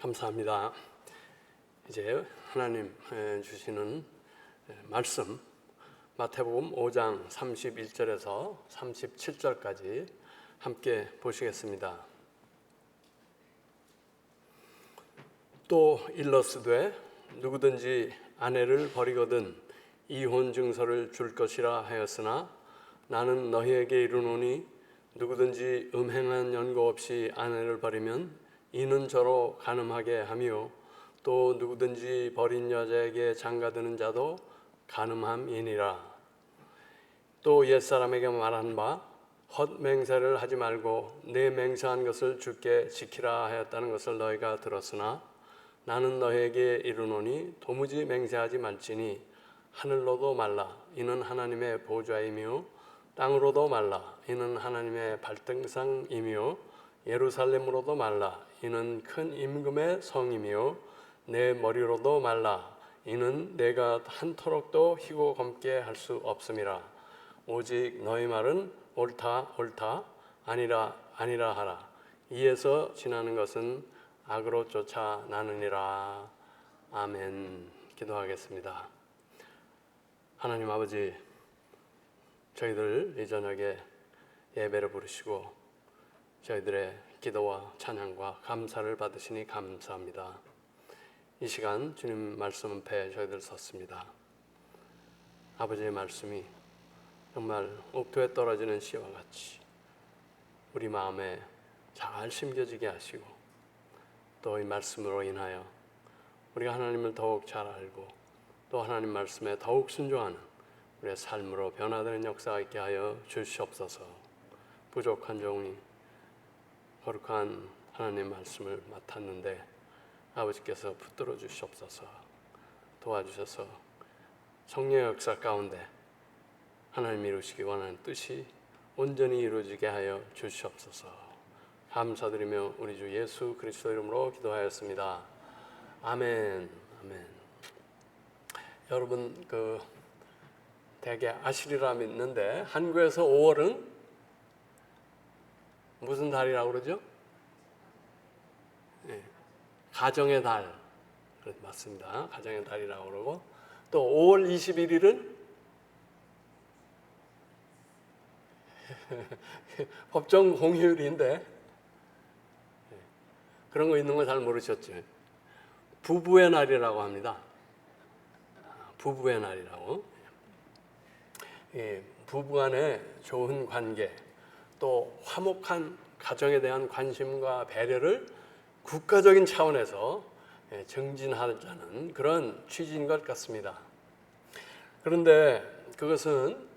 감사합니다. 이제 하나님 주시는 말씀 마태복음 5장 31절에서 37절까지 함께 보시겠습니다. 또 일러스되 누구든지 아내를 버리거든 이혼 증서를 줄 것이라 하였으나 나는 너희에게 이르노니 누구든지 음행한 연고 없이 아내를 버리면 이는 저로 간음하게 하며 또 누구든지 버린 여자에게 장가드는 자도 간음함이니라. 또 옛사람에게 말한 바 헛맹세를 하지 말고 내 맹세한 것을 주께 지키라 하였다는 것을 너희가 들었으나 나는 너희에게 이르노니 도무지 맹세하지 말지니 하늘로도 말라 이는 하나님의 보좌이며 땅으로도 말라 이는 하나님의 발등상이며 예루살렘으로도 말라 이는 큰 임금의 성이며 내 머리로도 말라 이는 내가 한토록도 희고 검게 할 수 없음이라. 오직 너희 말은 옳다 옳다 아니라 아니라 하라. 이에서 지나는 것은 악으로 쫓아 나느니라. 아멘. 기도하겠습니다. 하나님 아버지, 저희들 이 저녁에 예배를 부르시고 저희들의 기도와 찬양과 감사를 받으시니 감사합니다. 이 시간 주님 말씀 앞에 저희들 섰습니다. 아버지의 말씀이 정말 옥토에 떨어지는 씨와 같이 우리 마음에 잘 심겨지게 하시고 또 이 말씀으로 인하여 우리가 하나님을 더욱 잘 알고 또 하나님 말씀에 더욱 순종하는 우리의 삶으로 변화되는 역사가 있게 하여 주시옵소서. 부족한 종이 거룩한 하나님의 말씀을 맡았는데 아버지께서 붙들어 주시옵소서. 도와주셔서 성령의 역사 가운데 하나님이 이루시기 원하는 뜻이 온전히 이루어지게 하여 주시옵소서. 감사드리며 우리 주 예수 그리스도 이름으로 기도하였습니다. 아멘. 아멘. 여러분 대개 아시리라 믿는데 한국에서 5월은 무슨 달이라고 그러죠? 네, 가정의 달. 맞습니다. 가정의 달이라고 그러고 또 5월 21일은 법정 공휴일인데 그런 거 있는 거 잘 모르셨죠? 부부의 날이라고 합니다. 부부의 날이라고. 부부간의 좋은 관계 또 화목한 가정에 대한 관심과 배려를 국가적인 차원에서 증진하자는 그런 취지인 것 같습니다. 그런데 그것은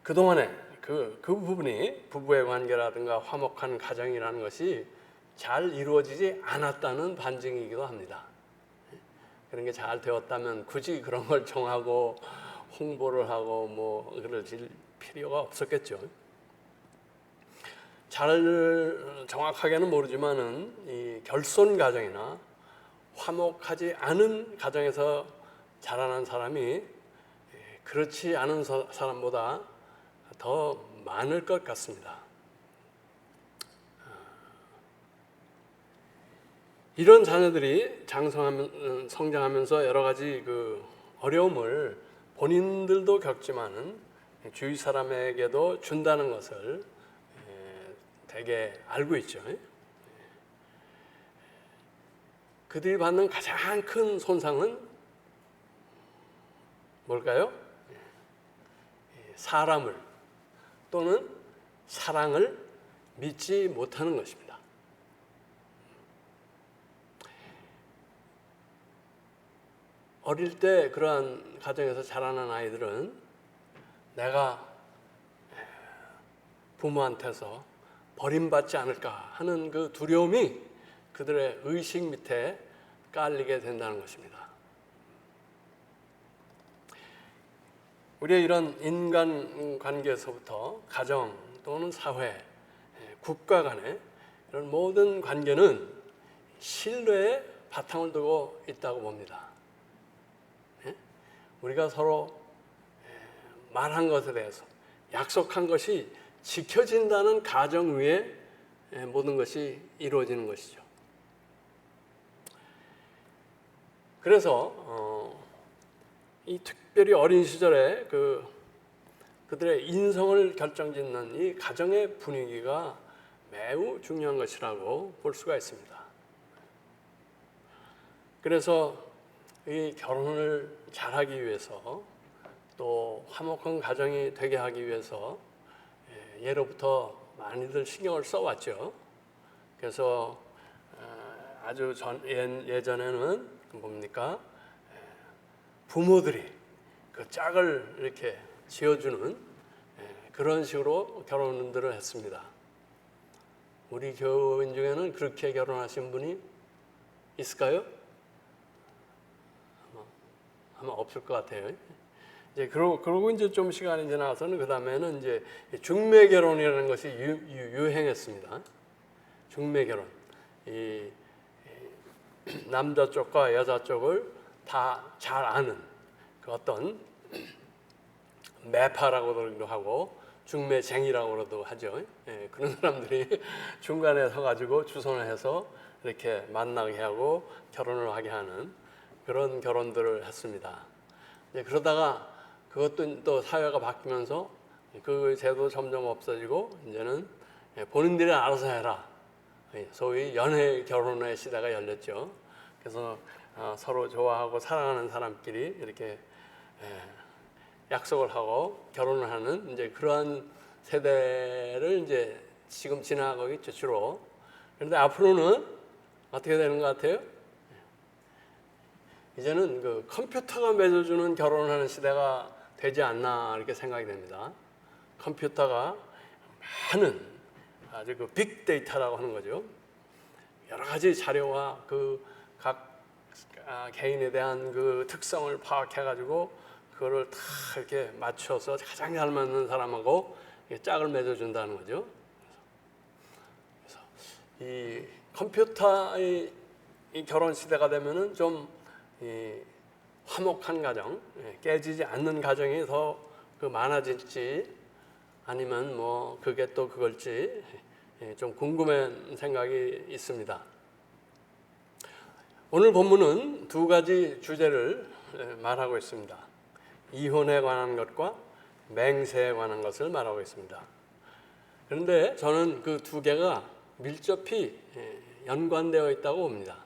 그동안에 그 부분이 부부의 관계라든가 화목한 가정이라는 것이 잘 이루어지지 않았다는 반증이기도 합니다. 그런 게 잘 되었다면 굳이 그런 걸 정하고 홍보를 하고 그럴 필요가 없었겠죠. 잘 정확하게는 모르지만은 이 결손 가정이나 화목하지 않은 가정에서 자라난 사람이 그렇지 않은 사람보다 더 많을 것 같습니다. 이런 자녀들이 성장하면서 여러 가지 어려움을 본인들도 겪지만은 주위 사람에게도 준다는 것을 대개 알고 있죠. 그들이 받는 가장 큰 손상은 뭘까요? 사람을 또는 사랑을 믿지 못하는 것입니다. 어릴 때 그러한 가정에서 자라난 아이들은 내가 부모한테서 버림받지 않을까 하는 그 두려움이 그들의 의식 밑에 깔리게 된다는 것입니다. 우리의 이런 인간관계에서부터 가정 또는 사회, 국가 간의 이런 모든 관계는 신뢰에 바탕을 두고 있다고 봅니다. 우리가 서로 말한 것에 대해서 약속한 것이 지켜진다는 가정 위에 모든 것이 이루어지는 것이죠. 그래서 이 특별히 어린 시절에 그들의 인성을 결정짓는 이 가정의 분위기가 매우 중요한 것이라고 볼 수가 있습니다. 그래서 이 결혼을 잘하기 위해서 또 화목한 가정이 되게 하기 위해서 예로부터 많이들 신경을 써왔죠. 그래서 아주 예전에는 뭡니까? 부모들이 그 짝을 이렇게 지어주는 그런 식으로 결혼들을 했습니다. 우리 교인 중에는 그렇게 결혼하신 분이 있을까요? 아마 없을 것 같아요. 이제 그러고 이제 좀 시간이 지나서는 그 다음에는 이제 중매 결혼이라는 것이 유행했습니다. 중매 결혼. 이 남자 쪽과 여자 쪽을 다 잘 아는 그 어떤 매파라고도 하고 중매쟁이라고도 하죠. 그런 사람들이 중간에 서가지고 주선을 해서 이렇게 만나게 하고 결혼을 하게 하는 그런 결혼들을 했습니다. 그러다가 그것도 또 사회가 바뀌면서 그 제도 점점 없어지고 이제는 본인들이 알아서 해라. 소위 연애 결혼의 시대가 열렸죠. 그래서 서로 좋아하고 사랑하는 사람끼리 이렇게 약속을 하고 결혼을 하는 이제 그러한 세대를 이제 지금 지나가고 있죠, 주로. 그런데 앞으로는 어떻게 되는 것 같아요? 이제는 그 컴퓨터가 맺어주는 결혼을 하는 시대가 되지 않나 이렇게 생각이 됩니다. 컴퓨터가 많은 아주 그 빅데이터라고 하는 거죠. 여러 가지 자료와 그 각 개인에 대한 그 특성을 파악해가지고 그거를 다 이렇게 맞춰서 가장 잘 맞는 사람하고 짝을 맺어준다는 거죠. 그래서 이 컴퓨터의 이 결혼 시대가 되면은 좀 화목한 가정, 깨지지 않는 가정이 더 많아질지 아니면 뭐 그게 또 그걸지 좀 궁금한 생각이 있습니다. 오늘 본문은 두 가지 주제를 말하고 있습니다. 이혼에 관한 것과 맹세에 관한 것을 말하고 있습니다. 그런데 저는 그 두 개가 밀접히 연관되어 있다고 봅니다.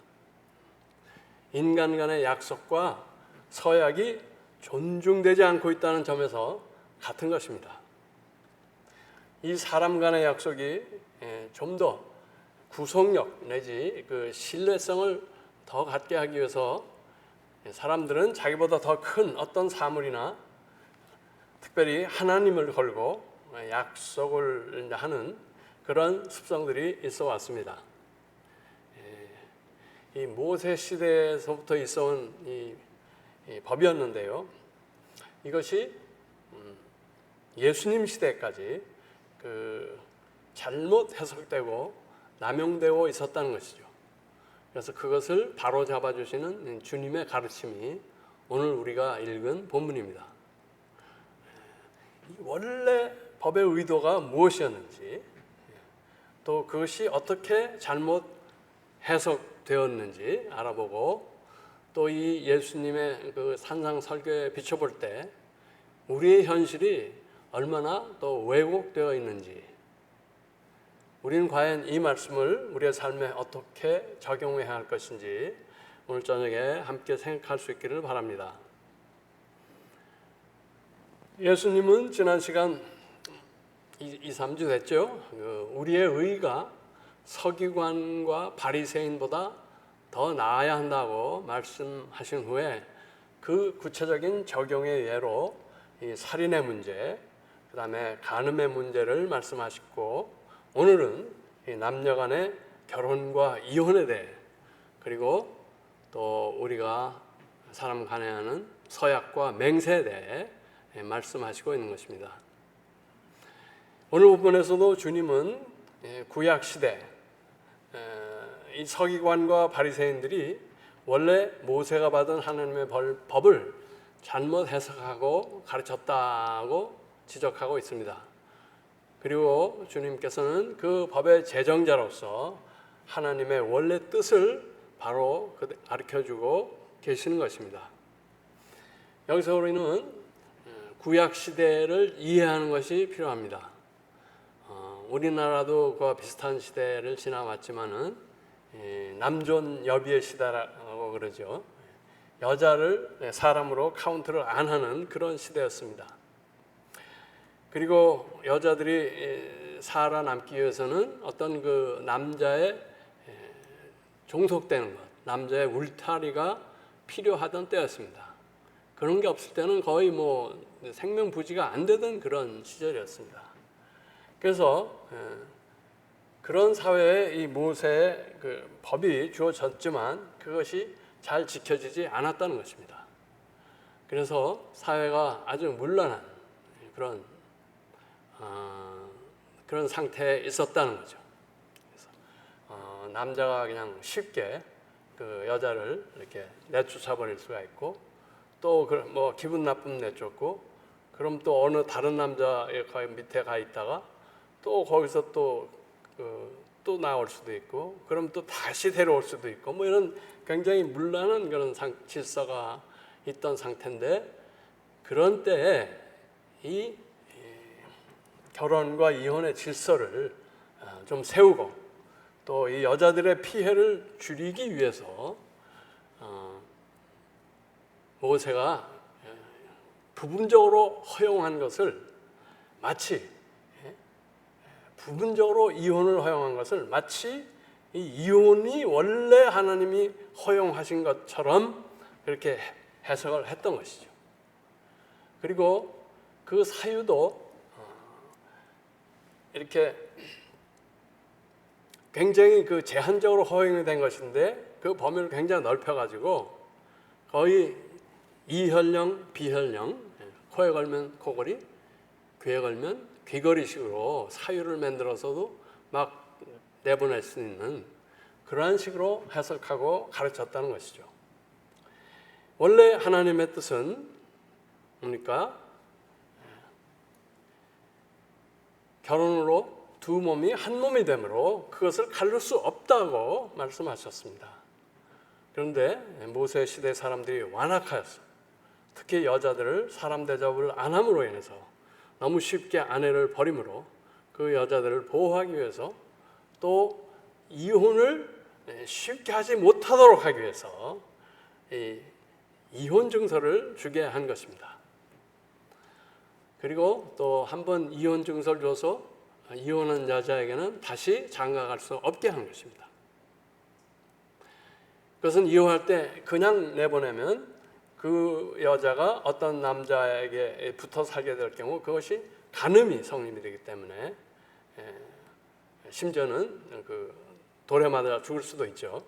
인간 간의 약속과 서약이 존중되지 않고 있다는 점에서 같은 것입니다. 이 사람 간의 약속이 좀 더 구속력 내지 그 신뢰성을 더 갖게 하기 위해서 사람들은 자기보다 더 큰 어떤 사물이나 특별히 하나님을 걸고 약속을 하는 그런 습성들이 있어 왔습니다. 이 모세 시대에서부터 있어온 이 법이었는데요. 이것이 예수님 시대까지 그 잘못 해석되고 남용되고 있었다는 것이죠. 그래서 그것을 바로 잡아주시는 주님의 가르침이 오늘 우리가 읽은 본문입니다. 원래 법의 의도가 무엇이었는지 또 그것이 어떻게 잘못 해석되었는지 알아보고 또 이 예수님의 그 산상 설교에 비춰볼 때 우리의 현실이 얼마나 또 왜곡되어 있는지 우리는 과연 이 말씀을 우리의 삶에 어떻게 적용해야 할 것인지 오늘 저녁에 함께 생각할 수 있기를 바랍니다. 예수님은 지난 시간 2-3주 됐죠. 우리의 의가 서기관과 바리새인보다 더 나아야 한다고 말씀하신 후에 그 구체적인 적용의 예로 이 살인의 문제, 그 다음에 간음의 문제를 말씀하셨고 오늘은 이 남녀 간의 결혼과 이혼에 대해 그리고 또 우리가 사람 간에 하는 서약과 맹세에 대해 말씀하시고 있는 것입니다. 오늘 부분에서도 주님은 구약 시대 이 서기관과 바리새인들이 원래 모세가 받은 하나님의 법을 잘못 해석하고 가르쳤다고 지적하고 있습니다. 그리고 주님께서는 그 법의 제정자로서 하나님의 원래 뜻을 바로 가르쳐주고 계시는 것입니다. 여기서 우리는 구약 시대를 이해하는 것이 필요합니다. 우리나라도 그와 비슷한 시대를 지나왔지만은 남존 여비의 시대라고 그러죠. 여자를 사람으로 카운트를 안 하는 그런 시대였습니다. 그리고 여자들이 살아남기 위해서는 어떤 그 남자의 종속되는 것, 남자의 울타리가 필요하던 때였습니다. 그런 게 없을 때는 거의 뭐 생명부지가 안 되던 그런 시절이었습니다. 그래서 그런 사회에 이 모세의 그 법이 주어졌지만 그것이 잘 지켜지지 않았다는 것입니다. 그래서 사회가 아주 문란한 그런 상태에 있었다는 거죠. 그래서 남자가 그냥 쉽게 그 여자를 이렇게 내쫓아 버릴 수가 있고, 또 뭐 기분 나쁨 내쫓고, 그럼 또 어느 다른 남자의 밑에 가 있다가 또 거기서 또 나올 수도 있고, 그럼 또 다시 데려올 수도 있고, 뭐 이런 굉장히 문란한 그런 질서가 있던 상태인데, 그런 때에 이 결혼과 이혼의 질서를 좀 세우고, 또 이 여자들의 피해를 줄이기 위해서 모세가 부분적으로 허용한 것을 마치 부분적으로 이혼을 허용한 것을 마치 이 이혼이 원래 하나님이 허용하신 것처럼 그렇게 해석을 했던 것이죠. 그리고 그 사유도 이렇게 굉장히 그 제한적으로 허용이 된 것인데, 그 범위를 굉장히 넓혀가지고 거의 이혈령, 비혈령, 코에 걸면 코걸이, 귀에 걸면 귀걸이식으로 사유를 만들어서도 막 내보낼 수 있는 그러한 식으로 해석하고 가르쳤다는 것이죠. 원래 하나님의 뜻은 그러니까 결혼으로 두 몸이 한 몸이 되므로 그것을 가릴 수 없다고 말씀하셨습니다. 그런데 모세 시대 사람들이 완악하였어. 특히 여자들을 사람 대접을 안 함으로 인해서 너무 쉽게 아내를 버림으로 그 여자들을 보호하기 위해서, 또 이혼을 쉽게 하지 못하도록 하기 위해서 이혼 증서를 주게 한 것입니다. 그리고 또 한 번 이혼 증서를 줘서 이혼한 여자에게는 다시 장가갈 수 없게 한 것입니다. 그것은 이혼할 때 그냥 내보내면 그 여자가 어떤 남자에게 붙어 살게 될 경우 그것이 간음이 성립이 되기 때문에 심지어는 그 돌에 맞아 죽을 수도 있죠.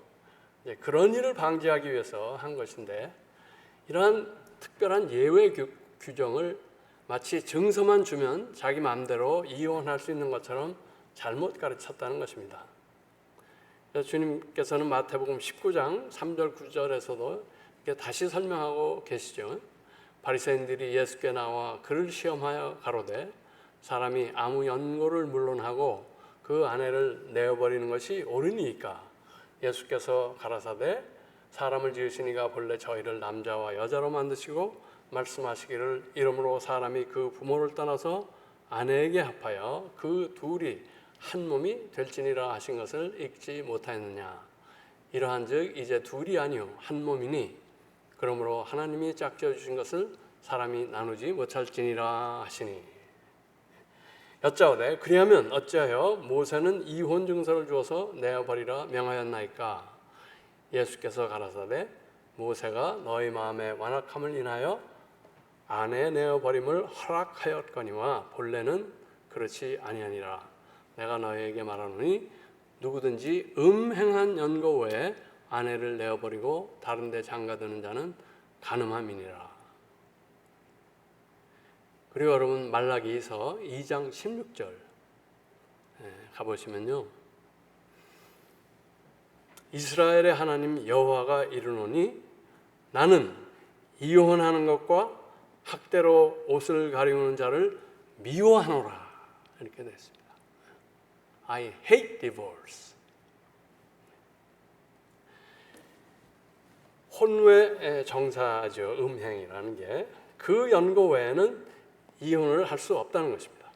그런 일을 방지하기 위해서 한 것인데, 이러한 특별한 예외 규정을 마치 증서만 주면 자기 마음대로 이혼할 수 있는 것처럼 잘못 가르쳤다는 것입니다. 그래서 주님께서는 마태복음 19장 3절 9절에서도 다시 설명하고 계시죠. 바리새인들이 예수께 나와 그를 시험하여 가로되 사람이 아무 연고를 물론하고 그 아내를 내어버리는 것이 옳으니까? 예수께서 가라사대 사람을 지으신 이가 본래 저희를 남자와 여자로 만드시고 말씀하시기를 이러므로 사람이 그 부모를 떠나서 아내에게 합하여 그 둘이 한 몸이 될지니라 하신 것을 읽지 못하였느냐. 이러한즉 이제 둘이 아니요 한 몸이니 그러므로 하나님이 짝지어 주신 것을 사람이 나누지 못할지니라 하시니. 여짜오되 그리하면 어찌하여 모세는 이혼 증서를 주어서 내어버리라 명하였나이까? 예수께서 가라사대 모세가 너희 마음의 완악함을 인하여 아내 내어버림을 허락하였거니와 본래는 그렇지 아니하니라. 내가 너희에게 말하노니 누구든지 음행한 연고 외에 아내를 내어버리고 다른 데 장가드는 자는 간음함이니라. 그리고 여러분 말라기서 2장 16절 가보시면요, 이스라엘의 하나님 여호와가 이르노니 나는 이혼하는 것과 학대로 옷을 가리우는 자를 미워하노라. 이렇게 되어 있습니다. I hate divorce. 혼외 정사죠. 음행이라는 게 그 연고 외에는 이혼을 할 수 없다는 것입니다.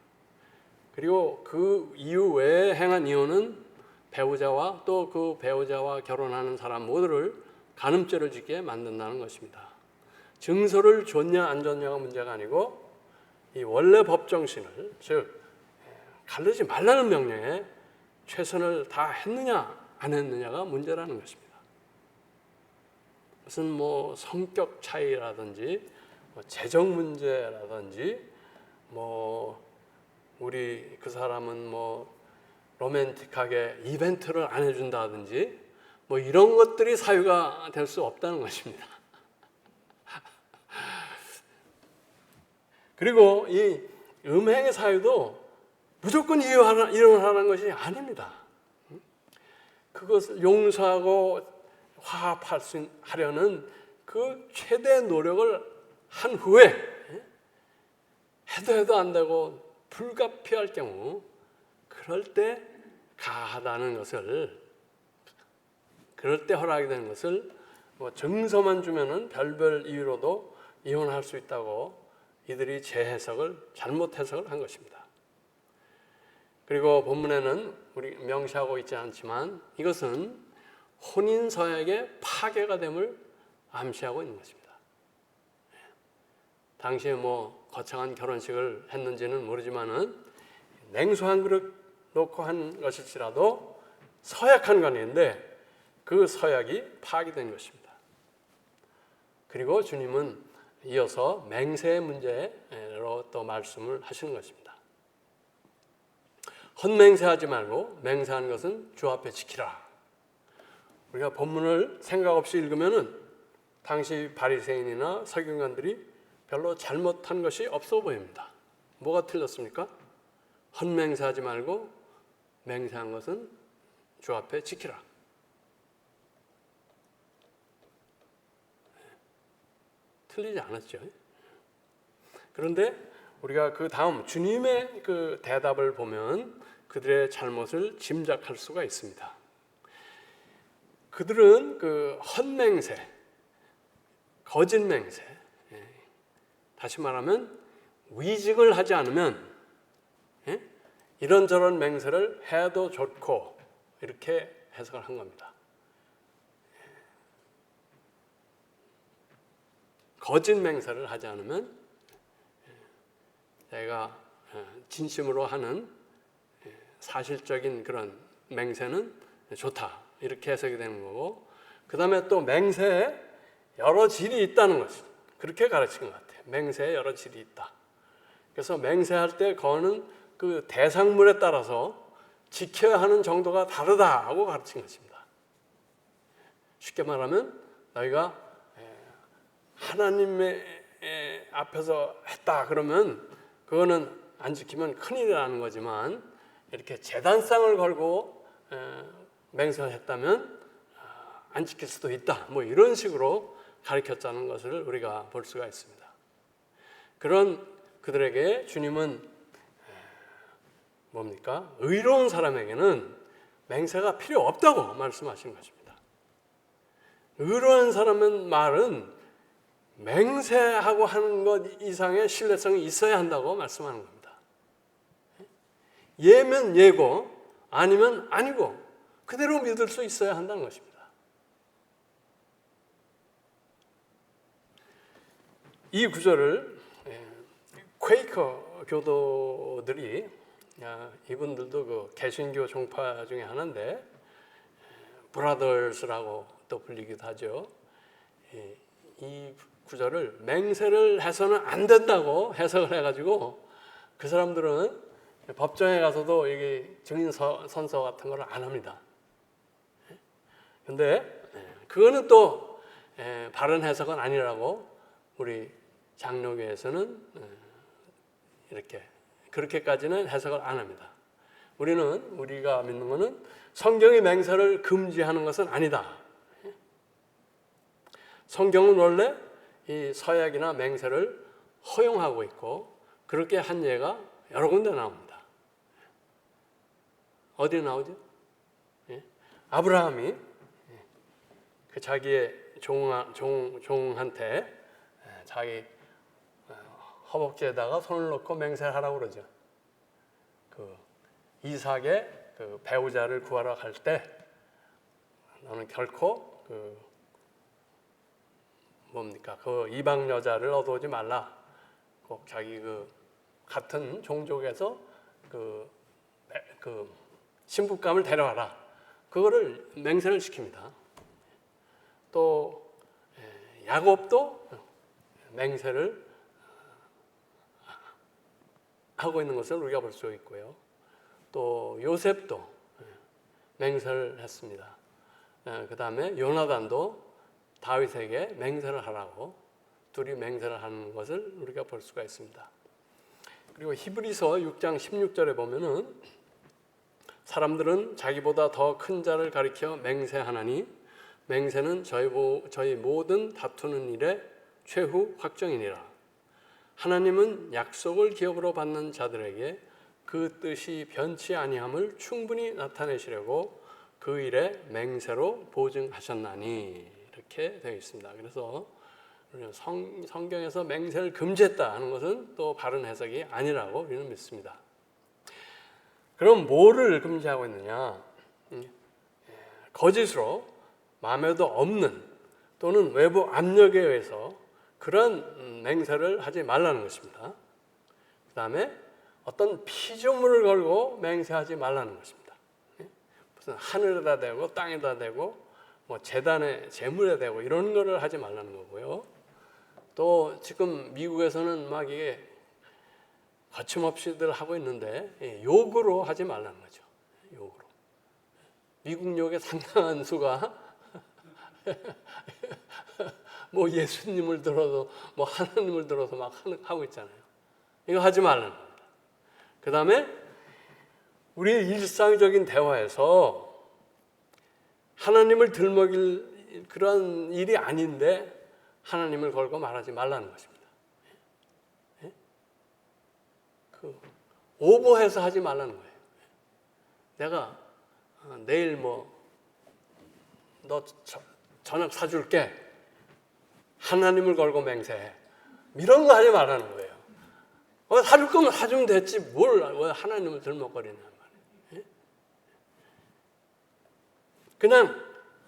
그리고 그 이유 외에 행한 이혼은 배우자와 또 그 배우자와 결혼하는 사람 모두를 간음죄를 짓게 만든다는 것입니다. 증서를 줬냐 안 줬냐가 문제가 아니고 이 원래 법 정신을, 즉 가르지 말라는 명령에 최선을 다했느냐 안 했느냐가 문제라는 것입니다. 무슨 뭐 성격 차이라든지 재정 문제라든지 우리 그 사람은 로맨틱하게 이벤트를 안 해준다든지 이런 것들이 사유가 될 수 없다는 것입니다. 그리고 이 음행의 사유도 무조건 이혼하라는 것이 아닙니다. 그것을 용서하고 화합하려는 그 최대 노력을 한 후에 해도 안 되고 불가피할 경우 그럴 때 가하다는 것을, 그럴 때 허락이 되는 것을 증서만 주면은 별별 이유로도 이혼할 수 있다고 이들이 잘못 해석을 한 것입니다. 그리고 본문에는 우리 명시하고 있지 않지만 이것은 혼인 서약의 파괴가 됨을 암시하고 있는 것입니다. 당시에 거창한 결혼식을 했는지는 모르지만은 냉수 한 그릇 놓고 한 것일지라도 서약한 관계인데 그 서약이 파기된 것입니다. 그리고 주님은 이어서 맹세의 문제로 또 말씀을 하시는 것입니다. 헛맹세하지 말고 맹세하는 것은 주 앞에 지키라. 우리가 본문을 생각 없이 읽으면은 당시 바리새인이나 서기관들이 별로 잘못한 것이 없어 보입니다. 뭐가 틀렸습니까? 헛맹세하지 말고 맹세한 것은 주 앞에 지키라. 틀리지 않았죠. 그런데 우리가 그 다음 주님의 그 대답을 보면 그들의 잘못을 짐작할 수가 있습니다. 그들은 그 헛맹세, 거짓맹세, 다시 말하면 위증을 하지 않으면 이런저런 맹세를 해도 좋고 이렇게 해석을 한 겁니다. 거짓 맹세를 하지 않으면 내가 진심으로 하는 사실적인 그런 맹세는 좋다 이렇게 해석이 되는 거고, 그 다음에 또 맹세에 여러 질이 있다는 것이 그렇게 가르친 것 같아요. 맹세에 여러 질이 있다. 그래서 맹세할 때 그거는 그 대상물에 따라서 지켜야 하는 정도가 다르다고 가르친 것입니다. 쉽게 말하면 너희가 하나님의 앞에서 했다 그러면 그거는 안 지키면 큰일이라는 거지만, 이렇게 제단상을 걸고 맹세를 했다면 안 지킬 수도 있다, 이런 식으로 가르쳤다는 것을 우리가 볼 수가 있습니다. 그런 그들에게 주님은 뭡니까? 의로운 사람에게는 맹세가 필요 없다고 말씀하신 것입니다. 의로운 사람의 말은 맹세하고 하는 것 이상의 신뢰성이 있어야 한다고 말씀하는 겁니다. 예면 예고, 아니면 아니고 그대로 믿을 수 있어야 한다는 것입니다. 이 구절을 퀘이커 교도들이, 이분들도 그 개신교 종파 중에 하나인데 브라더스라고 또 불리기도 하죠. 이 구절을 맹세를 해서는 안 된다고 해석을 해가지고 그 사람들은 법정에 가서도 이게 증인 선서 같은 걸 안 합니다. 근데 그거는 또 바른 해석은 아니라고 우리 장로교에서는 이렇게 그렇게까지는 해석을 안 합니다. 우리가 믿는 것은 성경이 맹세를 금지하는 것은 아니다. 성경은 원래 이 서약이나 맹세를 허용하고 있고 그렇게 한 예가 여러 군데 나옵니다. 어디 나오죠? 아브라함이 그 자기의 종한테 자기 허벅지에다가 손을 넣고 맹세를 하라고 그러죠. 그 이삭의 그 배우자를 구하러 갈 때 너는 결코 그 이방 여자를 얻어오지 말라. 꼭 자기 그 같은 종족에서 그 신부감을 데려와라. 그거를 맹세를 시킵니다. 또 야곱도 맹세를 하고 있는 것을 우리가 볼 수 있고요. 또 요셉도 맹세를 했습니다. 그 다음에 요나단도 다윗에게 맹세를 하라고 둘이 맹세를 하는 것을 우리가 볼 수가 있습니다. 그리고 히브리서 6장 16절에 보면은 사람들은 자기보다 더 큰 자를 가리켜 맹세하나니 맹세는 저희 모든 다투는 일의 최후 확정이니라. 하나님은 약속을 기업으로 받는 자들에게 그 뜻이 변치 아니함을 충분히 나타내시려고 그 일에 맹세로 보증하셨나니, 이렇게 되어 있습니다. 그래서 성경에서 맹세를 금지했다 하는 것은 또 바른 해석이 아니라고 우리는 믿습니다. 그럼 뭐를 금지하고 있느냐? 거짓으로 마음에도 없는 또는 외부 압력에 의해서 그런 맹세를 하지 말라는 것입니다. 그 다음에 어떤 피조물을 걸고 맹세하지 말라는 것입니다. 무슨 하늘에다 대고 땅에다 대고 뭐 제단에 재물에 대고 이런 거를 하지 말라는 거고요. 또 지금 미국에서는 막 이게 거침없이들 하고 있는데 욕으로 하지 말라는 거죠. 욕으로. 미국 욕의 상당한 수가 뭐 예수님을 들어도 뭐 하나님을 들어서 막 하고 있잖아요. 이거 하지 말라는 겁니다. 그 다음에 우리의 일상적인 대화에서 하나님을 들먹일 그런 일이 아닌데 하나님을 걸고 말하지 말라는 것입니다. 오버해서 하지 말라는 거예요. 내가 내일 너 저녁 사줄게. 하나님을 걸고 맹세해. 이런 거 하지 말라는 거예요. 사줄 거면 사주면 됐지 뭘 왜 하나님을 들먹거리냐 말이에요. 그냥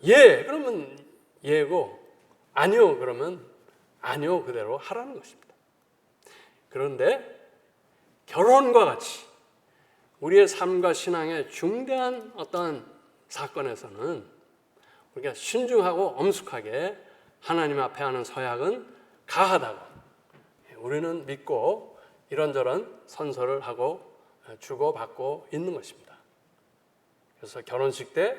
예 그러면 예고 아니요 그러면 아니요 그대로 하라는 것입니다. 그런데 결혼과 같이 우리의 삶과 신앙의 중대한 어떤 사건에서는 우리가 신중하고 엄숙하게 하나님 앞에 하는 서약은 가하다고 우리는 믿고 이런저런 선서를 하고 주고받고 있는 것입니다. 그래서 결혼식 때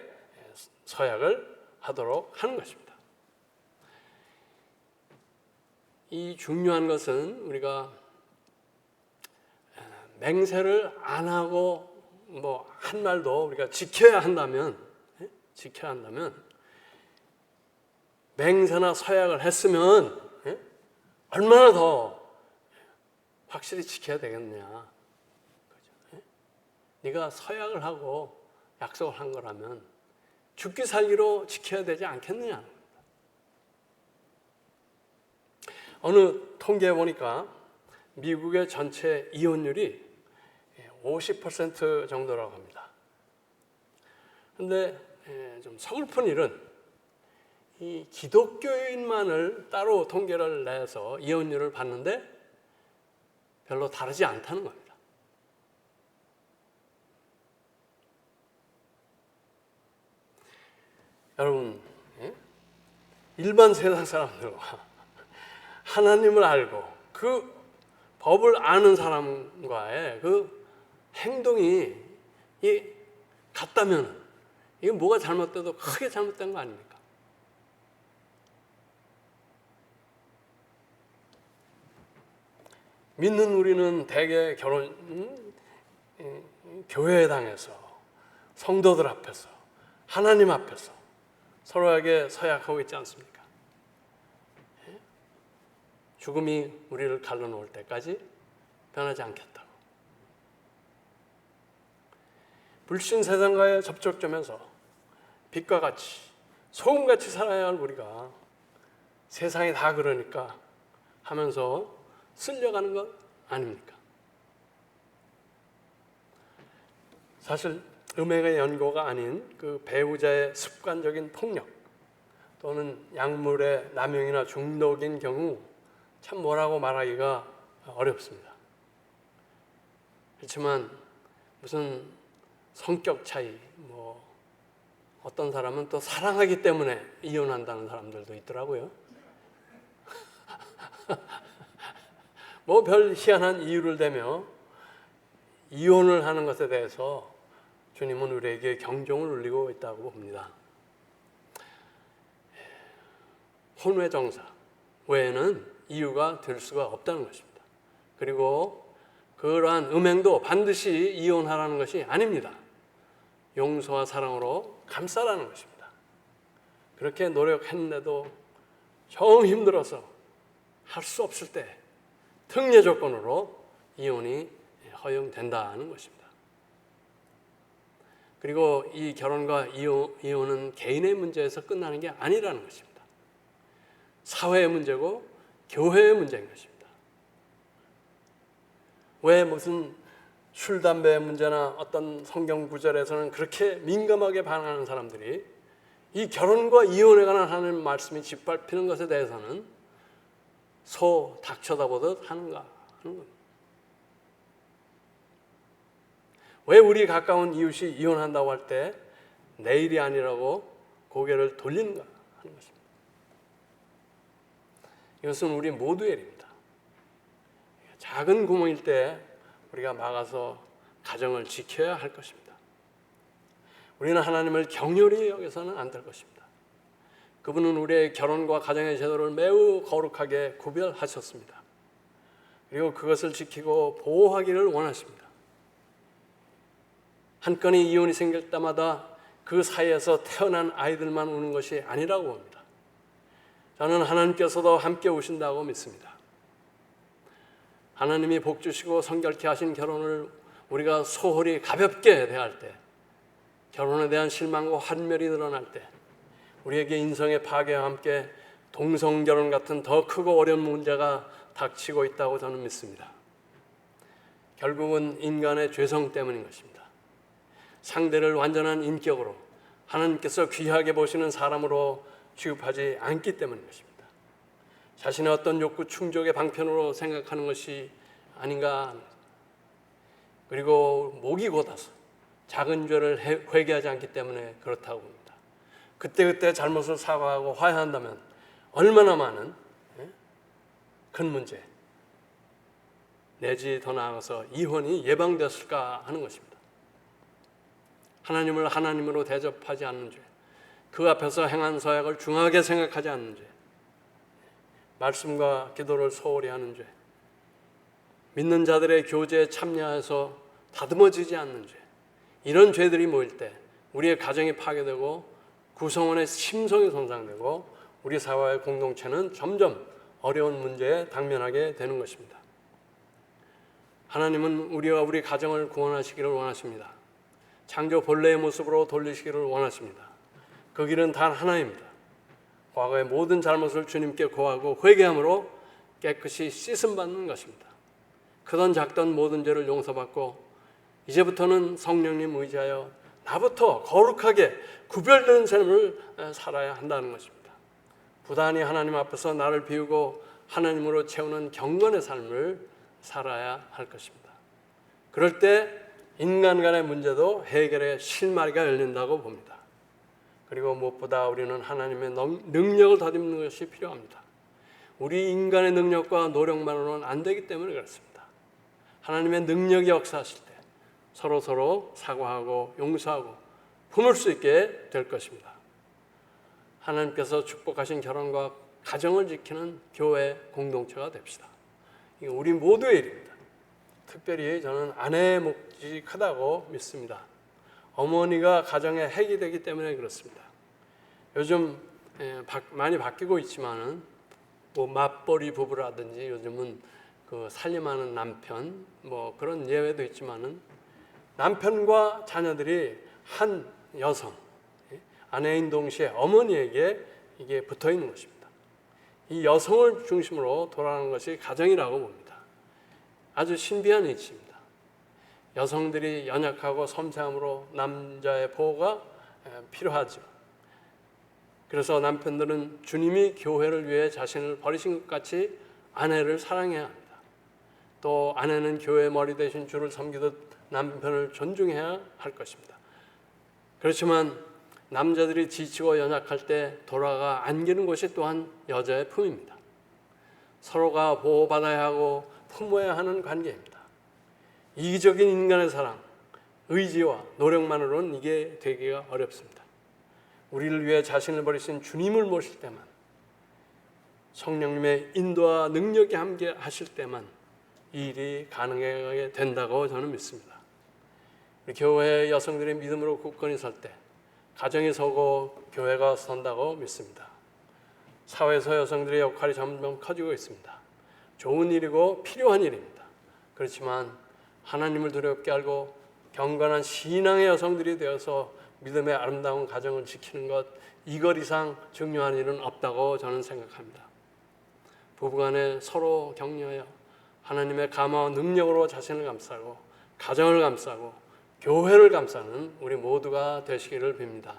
서약을 하도록 하는 것입니다. 이 중요한 것은 우리가 맹세를 안 하고 한 말도 우리가 지켜야 한다면 맹세나 서약을 했으면 얼마나 더 확실히 지켜야 되겠냐. 네가 서약을 하고 약속을 한 거라면 죽기 살기로 지켜야 되지 않겠느냐. 어느 통계에 보니까 미국의 전체 이혼율이 50% 정도라고 합니다. 그런데 좀 서글픈 일은 이 기독교인만을 따로 통계를 내서 이혼율을 봤는데 별로 다르지 않다는 겁니다. 여러분, 일반 세상 사람들과 하나님을 알고 그 법을 아는 사람과의 그 행동이 같다면 이게 뭐가 잘못돼도 크게 잘못된 거 아닙니까? 믿는 우리는 대개 교회당에서 성도들 앞에서 하나님 앞에서 서로에게 서약하고 있지 않습니까? 죽음이 우리를 갈라놓을 때까지 변하지 않겠다고. 불신 세상과의 접촉점에서 빛과 같이 소금같이 살아야 할 우리가 세상이 다 그러니까 하면서 쓸려가는 것 아닙니까? 사실 음행의 연고가 아닌 그 배우자의 습관적인 폭력 또는 약물의 남용이나 중독인 경우 참 뭐라고 말하기가 어렵습니다. 그렇지만 무슨 성격 차이, 뭐 어떤 사람은 또 사랑하기 때문에 이혼한다는 사람들도 있더라고요. 뭐 별 희한한 이유를 대며 이혼을 하는 것에 대해서 주님은 우리에게 경종을 울리고 있다고 봅니다. 혼외정사 외에는 이유가 될 수가 없다는 것입니다. 그리고 그러한 음행도 반드시 이혼하라는 것이 아닙니다. 용서와 사랑으로 감싸라는 것입니다. 그렇게 노력했는데도 정 힘들어서 할 수 없을 때 특례 조건으로 이혼이 허용된다는 것입니다. 그리고 이 결혼과 이혼은 개인의 문제에서 끝나는 게 아니라는 것입니다. 사회의 문제고 교회의 문제인 것입니다. 왜 무슨 술, 담배의 문제나 어떤 성경 구절에서는 그렇게 민감하게 반응하는 사람들이 이 결혼과 이혼에 관한 하나님 말씀이 짓밟히는 것에 대해서는 소 닭 쳐다보듯 하는가 하는 겁니다. 왜 우리 가까운 이웃이 이혼한다고 할 때 내일이 아니라고 고개를 돌리는가 하는 것입니다. 이것은 우리 모두의 일입니다. 작은 구멍일 때 우리가 막아서 가정을 지켜야 할 것입니다. 우리는 하나님을 경홀히 여겨서는 안 될 것입니다. 그분은 우리의 결혼과 가정의 제도를 매우 거룩하게 구별하셨습니다. 그리고 그것을 지키고 보호하기를 원하십니다. 한 건의 이혼이 생길 때마다 그 사이에서 태어난 아이들만 우는 것이 아니라고 봅니다. 저는 하나님께서도 함께 오신다고 믿습니다. 하나님이 복 주시고 성결케 하신 결혼을 우리가 소홀히 가볍게 대할 때, 결혼에 대한 실망과 환멸이 드러날 때, 우리에게 인성의 파괴와 함께 동성결혼 같은 더 크고 어려운 문제가 닥치고 있다고 저는 믿습니다. 결국은 인간의 죄성 때문인 것입니다. 상대를 완전한 인격으로 하나님께서 귀하게 보시는 사람으로 취급하지 않기 때문인 것입니다. 자신의 어떤 욕구 충족의 방편으로 생각하는 것이 아닌가. 그리고 목이 곧아서 작은 죄를 회개하지 않기 때문에 그렇다고 봅니다. 그때그때 잘못을 사과하고 화해한다면 얼마나 많은 큰 문제 내지 더 나아가서 이혼이 예방됐을까 하는 것입니다. 하나님을 하나님으로 대접하지 않는 죄, 그 앞에서 행한 서약을 중하게 생각하지 않는 죄, 말씀과 기도를 소홀히 하는 죄, 믿는 자들의 교제에 참여해서 다듬어지지 않는 죄, 이런 죄들이 모일 때 우리의 가정이 파괴되고 구성원의 심성이 손상되고 우리 사회의 공동체는 점점 어려운 문제에 당면하게 되는 것입니다. 하나님은 우리와 우리 가정을 구원하시기를 원하십니다. 창조 본래의 모습으로 돌리시기를 원하십니다. 그 길은 단 하나입니다. 과거의 모든 잘못을 주님께 고하고 회개함으로 깨끗이 씻음받는 것입니다. 크던 작던 모든 죄를 용서받고 이제부터는 성령님 의지하여 나부터 거룩하게 구별되는 삶을 살아야 한다는 것입니다. 부단히 하나님 앞에서 나를 비우고 하나님으로 채우는 경건의 삶을 살아야 할 것입니다. 그럴 때 인간 간의 문제도 해결의 실마리가 열린다고 봅니다. 그리고 무엇보다 우리는 하나님의 능력을 덧입는 것이 필요합니다. 우리 인간의 능력과 노력만으로는 안 되기 때문에 그렇습니다. 하나님의 능력이 역사하실 때 서로 사과하고 용서하고 품을 수 있게 될 것입니다. 하나님께서 축복하신 결혼과 가정을 지키는 교회 공동체가 됩시다. 이게 우리 모두의 일입니다. 특별히 저는 아내의 몫이 크다고 믿습니다. 어머니가 가정의 핵이 되기 때문에 그렇습니다. 요즘 많이 바뀌고 있지만은 뭐 맞벌이 부부라든지 요즘은 그 살림하는 남편 뭐 그런 예외도 있지만은 남편과 자녀들이 한 여성 아내인 동시에 어머니에게 이게 붙어 있는 것입니다. 이 여성을 중심으로 돌아가는 것이 가정이라고 봅니다. 아주 신비한 이치입니다. 여성들이 연약하고 섬세함으로 남자의 보호가 필요하죠. 그래서 남편들은 주님이 교회를 위해 자신을 버리신 것 같이 아내를 사랑해야 합니다. 또 아내는 교회의 머리 대신 주를 섬기듯 남편을 존중해야 할 것입니다. 그렇지만 남자들이 지치고 연약할 때 돌아가 안기는 것이 또한 여자의 품입니다. 서로가 보호받아야 하고 품어야 하는 관계입니다. 이기적인 인간의 사랑, 의지와 노력만으로는 이게 되기가 어렵습니다. 우리를 위해 자신을 버리신 주님을 모실 때만, 성령님의 인도와 능력이 함께 하실 때만 이 일이 가능하게 된다고 저는 믿습니다. 우리 교회 여성들이 믿음으로 굳건히 설 때 가정이 서고 교회가 선다고 믿습니다. 사회에서 여성들의 역할이 점점 커지고 있습니다. 좋은 일이고 필요한 일입니다. 그렇지만 하나님을 두렵게 알고 경건한 신앙의 여성들이 되어서 믿음의 아름다운 가정을 지키는 것, 이것 이상 중요한 일은 없다고 저는 생각합니다. 부부간에 서로 격려하여 하나님의 감화와 능력으로 자신을 감싸고 가정을 감싸고 교회를 감싸는 우리 모두가 되시기를 빕니다.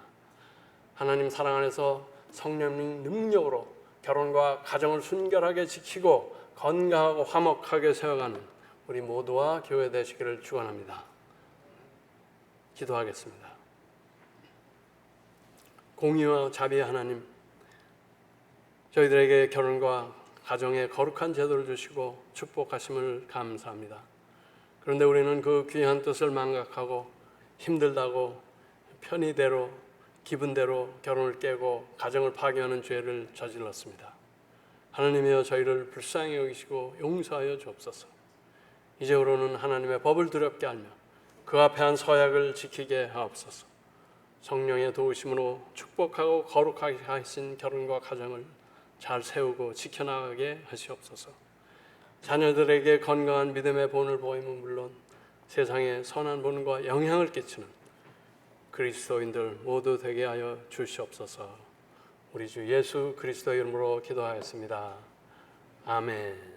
하나님 사랑 안에서 성령님 능력으로 결혼과 가정을 순결하게 지키고 건강하고 화목하게 세워가는 우리 모두와 교회 되시기를 축원합니다. 기도하겠습니다. 공의와 자비의 하나님, 저희들에게 결혼과 가정에 거룩한 제도를 주시고 축복하심을 감사합니다. 그런데 우리는 그 귀한 뜻을 망각하고 힘들다고 편의대로 기분대로 결혼을 깨고 가정을 파괴하는 죄를 저질렀습니다. 하나님이여 저희를 불쌍히 여기시고 용서하여 주옵소서. 이제부로는 하나님의 법을 두렵게 알며 그 앞에 한 서약을 지키게 하옵소서. 성령의 도우심으로 축복하고 거룩하게 하신 결혼과 가정을 잘 세우고 지켜나가게 하시옵소서. 자녀들에게 건강한 믿음의 본을 보임은 물론 세상에 선한 본과 영향을 끼치는 그리스도인들 모두 되게 하여 주시옵소서. 우리 주 예수 그리스도 이름으로 기도하였습니다. 아멘.